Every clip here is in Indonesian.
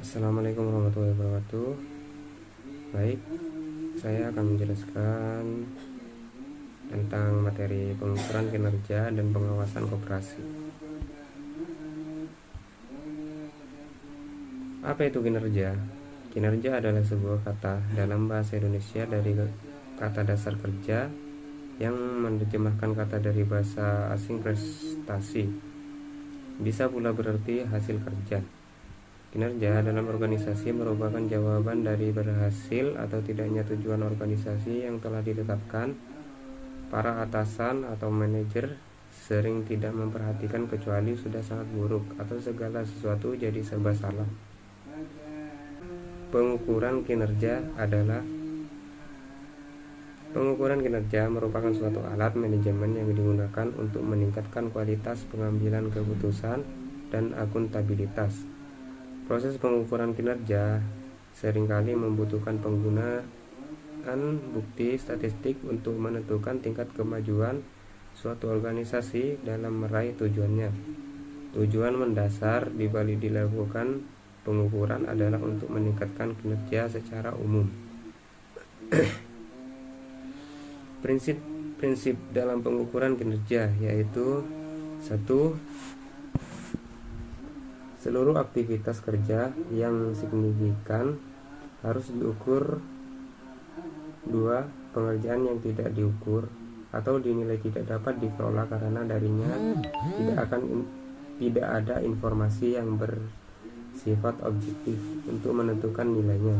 Assalamualaikum warahmatullahi wabarakatuh. Baik, saya akan menjelaskan tentang materi pengukuran kinerja dan pengawasan koperasi. Apa itu kinerja? Kinerja adalah sebuah kata dalam bahasa Indonesia dari kata dasar kerja yang menerjemahkan kata dari bahasa asing prestasi. Bisa pula berarti hasil kerja. Kinerja dalam organisasi merupakan jawaban dari berhasil atau tidaknya tujuan organisasi yang telah ditetapkan. Para atasan atau manajer sering tidak memperhatikan kecuali sudah sangat buruk atau segala sesuatu jadi serba salah. Pengukuran kinerja merupakan suatu alat manajemen yang digunakan untuk meningkatkan kualitas pengambilan keputusan dan akuntabilitas. Proses pengukuran kinerja seringkali membutuhkan penggunaan bukti statistik untuk menentukan tingkat kemajuan suatu organisasi dalam meraih tujuannya. Tujuan mendasar dibalik dilakukan pengukuran adalah untuk meningkatkan kinerja secara umum. Prinsip-prinsip dalam pengukuran kinerja yaitu 1. Seluruh aktivitas kerja yang signifikan harus diukur. 2. Pengerjaan yang tidak diukur atau dinilai tidak dapat dikelola karena darinya tidak ada informasi yang bersifat objektif untuk menentukan nilainya.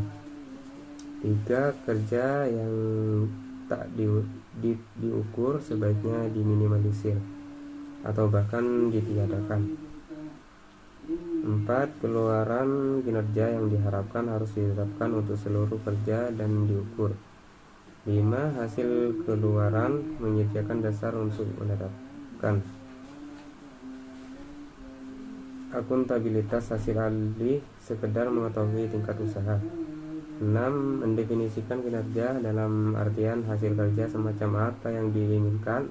3. Kerja yang tak diukur sebaiknya diminimalisir atau bahkan ditiadakan. 4. Keluaran kinerja yang diharapkan harus ditetapkan untuk seluruh kerja dan diukur. 5. Hasil keluaran menyediakan dasar untuk menetapkan akuntabilitas hasil alih sekedar mengetahui tingkat usaha. 6. Mendefinisikan kinerja dalam artian hasil kerja semacam apa yang diinginkan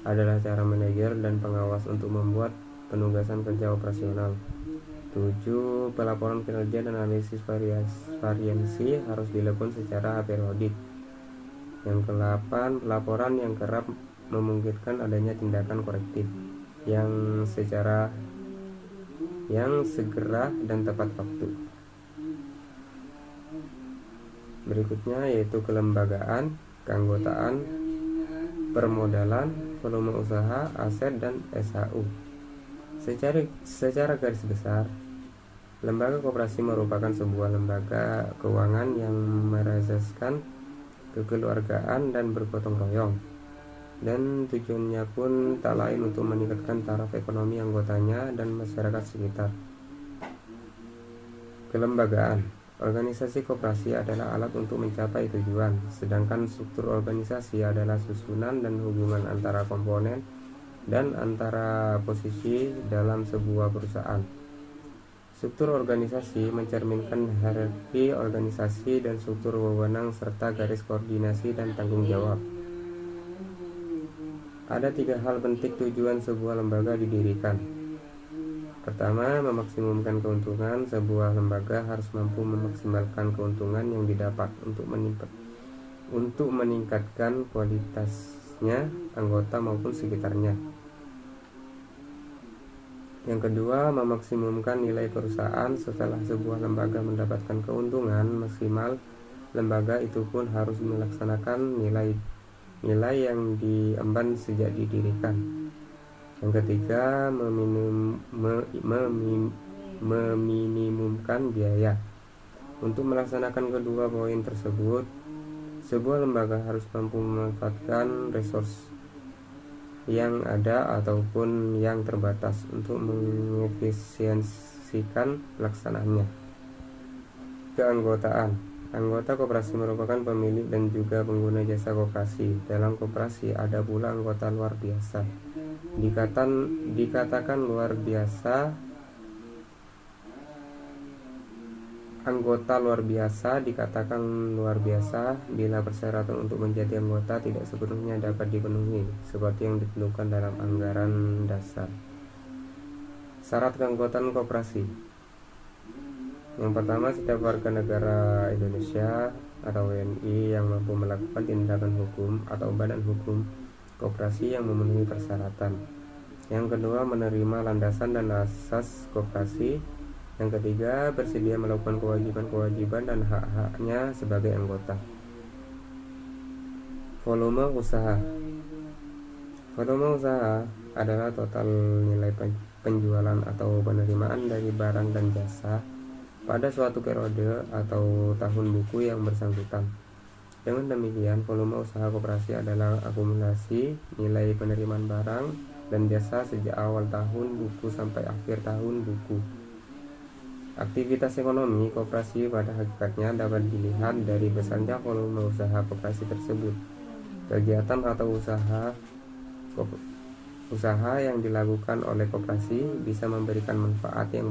adalah cara manajer dan pengawas untuk membuat penugasan kerja operasional. 7. Pelaporan kinerja dan analisis variansi harus dilakukan secara periodik. Yang ke-8, pelaporan yang kerap memungkinkan adanya tindakan korektif yang segera dan tepat waktu. Berikutnya yaitu kelembagaan, keanggotaan, permodalan, volume usaha, aset, dan SHU. Secara garis besar, lembaga koperasi merupakan sebuah lembaga keuangan yang merazaskan kekeluargaan dan bergotong royong, dan tujuannya pun tak lain untuk meningkatkan taraf ekonomi anggotanya dan masyarakat sekitar. Kelembagaan, organisasi koperasi adalah alat untuk mencapai tujuan, sedangkan struktur organisasi adalah susunan dan hubungan antara komponen dan antara posisi dalam sebuah perusahaan. Struktur organisasi mencerminkan hierarki organisasi dan struktur wewenang serta garis koordinasi dan tanggung jawab. Ada 3 hal penting tujuan sebuah lembaga didirikan. Pertama, memaksimumkan keuntungan. Sebuah lembaga harus mampu memaksimalkan keuntungan yang didapat untuk meningkatkan kualitasnya anggota maupun sekitarnya. Yang kedua, memaksimumkan nilai perusahaan. Setelah sebuah lembaga mendapatkan keuntungan maksimal, lembaga itu pun harus melaksanakan nilai yang diemban sejak didirikan. Yang ketiga, meminimumkan biaya. Untuk melaksanakan kedua poin tersebut, sebuah lembaga harus mampu memanfaatkan resource yang ada ataupun yang terbatas untuk mengefisiensikan pelaksanaannya. Keanggotaan. Anggota koperasi merupakan pemilik dan juga pengguna jasa koperasi. Dalam koperasi ada pula anggota luar biasa. Dikatakan luar biasa. Anggota luar biasa dikatakan luar biasa bila persyaratan untuk menjadi anggota tidak sepenuhnya dapat dipenuhi, seperti yang ditentukan dalam anggaran dasar. Syarat keanggotaan koperasi. Yang pertama, setiap warga negara Indonesia atau WNI yang mampu melakukan tindakan hukum atau badan hukum koperasi yang memenuhi persyaratan. Yang kedua, menerima landasan dan asas koperasi. Yang ketiga, bersedia melakukan kewajiban-kewajiban dan hak-haknya sebagai anggota. Volume usaha. Volume usaha adalah total nilai penjualan atau penerimaan dari barang dan jasa pada suatu periode atau tahun buku yang bersangkutan. Dengan demikian, volume usaha koperasi adalah akumulasi nilai penerimaan barang dan jasa sejak awal tahun buku sampai akhir tahun buku. Aktivitas ekonomi koperasi pada hakikatnya dapat dilihat dari besarnya volume usaha koperasi tersebut. Kegiatan atau usaha yang dilakukan oleh koperasi bisa memberikan manfaat yang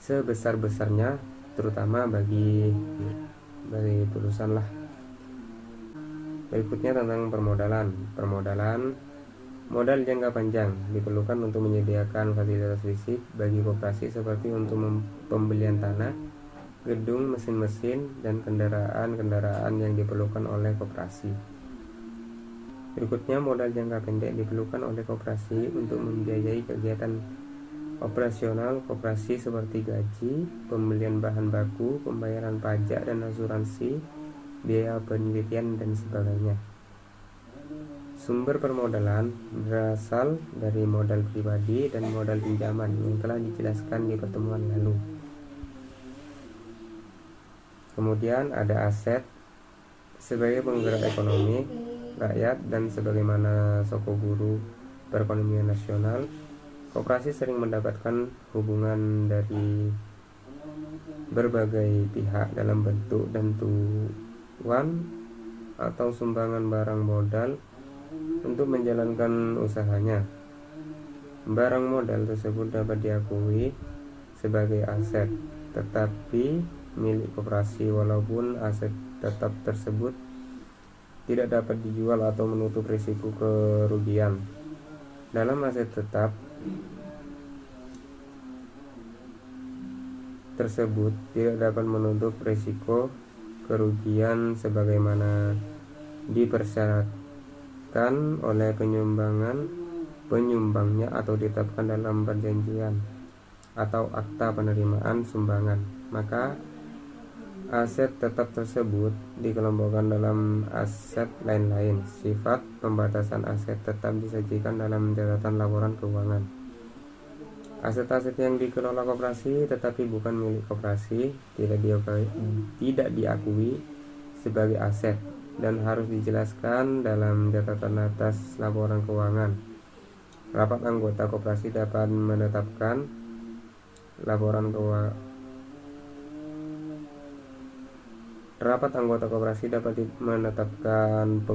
sebesar-besarnya terutama bagi perusahaan lah. Berikutnya tentang permodalan. Modal jangka panjang diperlukan untuk menyediakan fasilitas fisik bagi koperasi seperti untuk pembelian tanah, gedung, mesin-mesin, dan kendaraan-kendaraan yang diperlukan oleh koperasi. Berikutnya, modal jangka pendek diperlukan oleh koperasi untuk membiayai kegiatan operasional koperasi seperti gaji, pembelian bahan baku, pembayaran pajak dan asuransi, biaya penelitian, dan sebagainya. Sumber permodalan berasal dari modal pribadi dan modal pinjaman yang telah dijelaskan di pertemuan lalu. Kemudian ada aset sebagai penggerak ekonomi rakyat dan sebagaimana soko guru perekonomian nasional. Koperasi sering mendapatkan hubungan dari berbagai pihak dalam bentuk bantuan atau sumbangan barang modal untuk menjalankan usahanya. Barang modal tersebut dapat diakui sebagai aset tetapi milik koperasi walaupun aset tetap tersebut tidak dapat dijual atau menutup risiko kerugian. Dalam aset tetap tersebut tidak dapat menutup risiko kerugian sebagaimana dipersyaratkan oleh penyumbangnya atau ditetapkan dalam perjanjian atau akta penerimaan sumbangan. Maka aset tetap tersebut dikelompokkan dalam aset lain-lain. Sifat pembatasan aset tetap disajikan dalam catatan laporan keuangan. Aset-aset yang dikelola koperasi tetapi bukan milik koperasi tidak diakui sebagai aset dan harus dijelaskan dalam catatan atas laporan keuangan. Rapat anggota koperasi dapat menetapkan laporan keuangan. Rapat anggota koperasi dapat menetapkan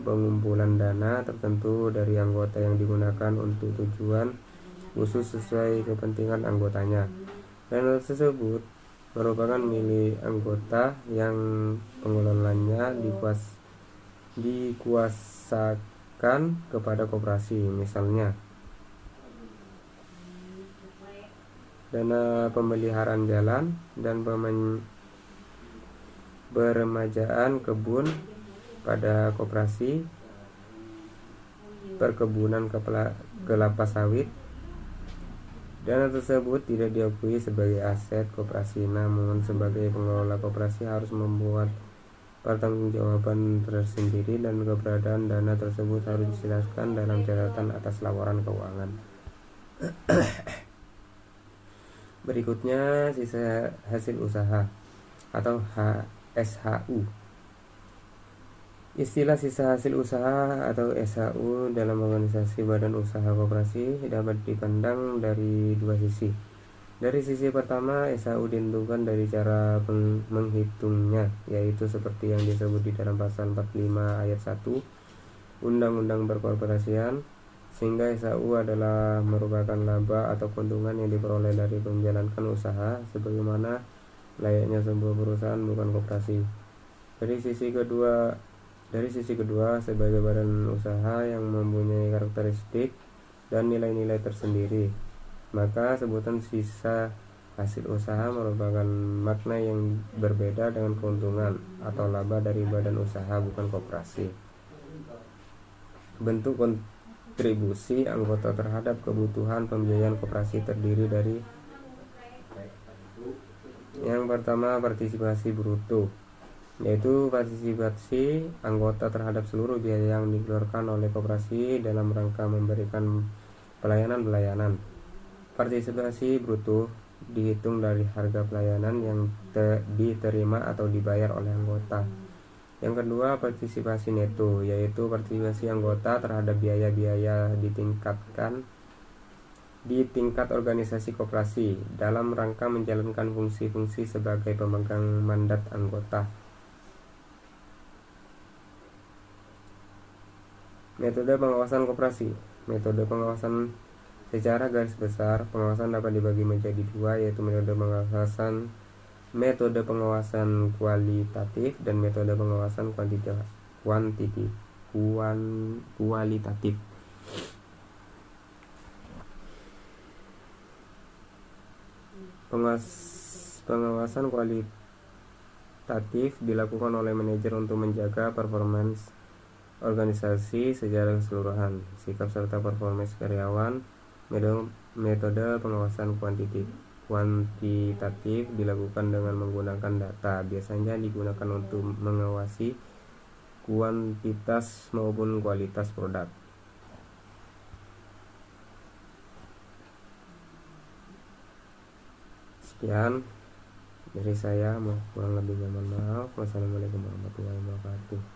pengumpulan dana tertentu dari anggota yang digunakan untuk tujuan khusus sesuai kepentingan anggotanya. Dana tersebut merupakan milik anggota yang pengelolanya dikuasakan kepada koperasi. Misalnya, dana pemeliharaan jalan dan peremajaan kebun pada koperasi, perkebunan kelapa sawit. Dana tersebut tidak diakui sebagai aset koperasi, namun sebagai pengelola koperasi harus membuat pertanggungjawaban tersendiri dan keberadaan dana tersebut harus dijelaskan dalam catatan atas laporan keuangan. Berikutnya sisa hasil usaha atau SHU. Istilah sisa hasil usaha atau SHU dalam organisasi badan usaha koperasi dapat dipandang dari dua sisi. Dari sisi pertama, SHU ditentukan dari cara menghitungnya, yaitu seperti yang disebut di dalam pasal 45 ayat 1 Undang-Undang Perkoperasian, sehingga SHU adalah merupakan laba atau keuntungan yang diperoleh dari menjalankan usaha sebagaimana layaknya sebuah perusahaan bukan koperasi. Dari sisi kedua, sebagai badan usaha yang mempunyai karakteristik dan nilai-nilai tersendiri, maka sebutan sisa hasil usaha merupakan makna yang berbeda dengan keuntungan atau laba dari badan usaha bukan koperasi. Bentuk kontribusi anggota terhadap kebutuhan pembiayaan koperasi terdiri dari yang pertama, partisipasi bruto, yaitu partisipasi anggota terhadap seluruh biaya yang dikeluarkan oleh koperasi dalam rangka memberikan pelayanan. Partisipasi bruto dihitung dari harga pelayanan yang diterima atau dibayar oleh anggota. Yang kedua, partisipasi neto, yaitu partisipasi anggota terhadap biaya-biaya di tingkat organisasi koperasi dalam rangka menjalankan fungsi-fungsi sebagai pemegang mandat anggota. Metode pengawasan koperasi. Metode pengawasan secara garis besar, pengawasan dapat dibagi menjadi dua, yaitu metode pengawasan kualitatif dan metode pengawasan kualitatif. Pengawasan kualitatif dilakukan oleh manajer untuk menjaga performance organisasi secara keseluruhan, sikap serta performance karyawan. Metode pengawasan kuantitatif dilakukan dengan menggunakan data, biasanya digunakan untuk mengawasi kuantitas maupun kualitas produk. Sekian dari saya, kurang lebihnya mohon maaf. Wassalamualaikum warahmatullahi wabarakatuh.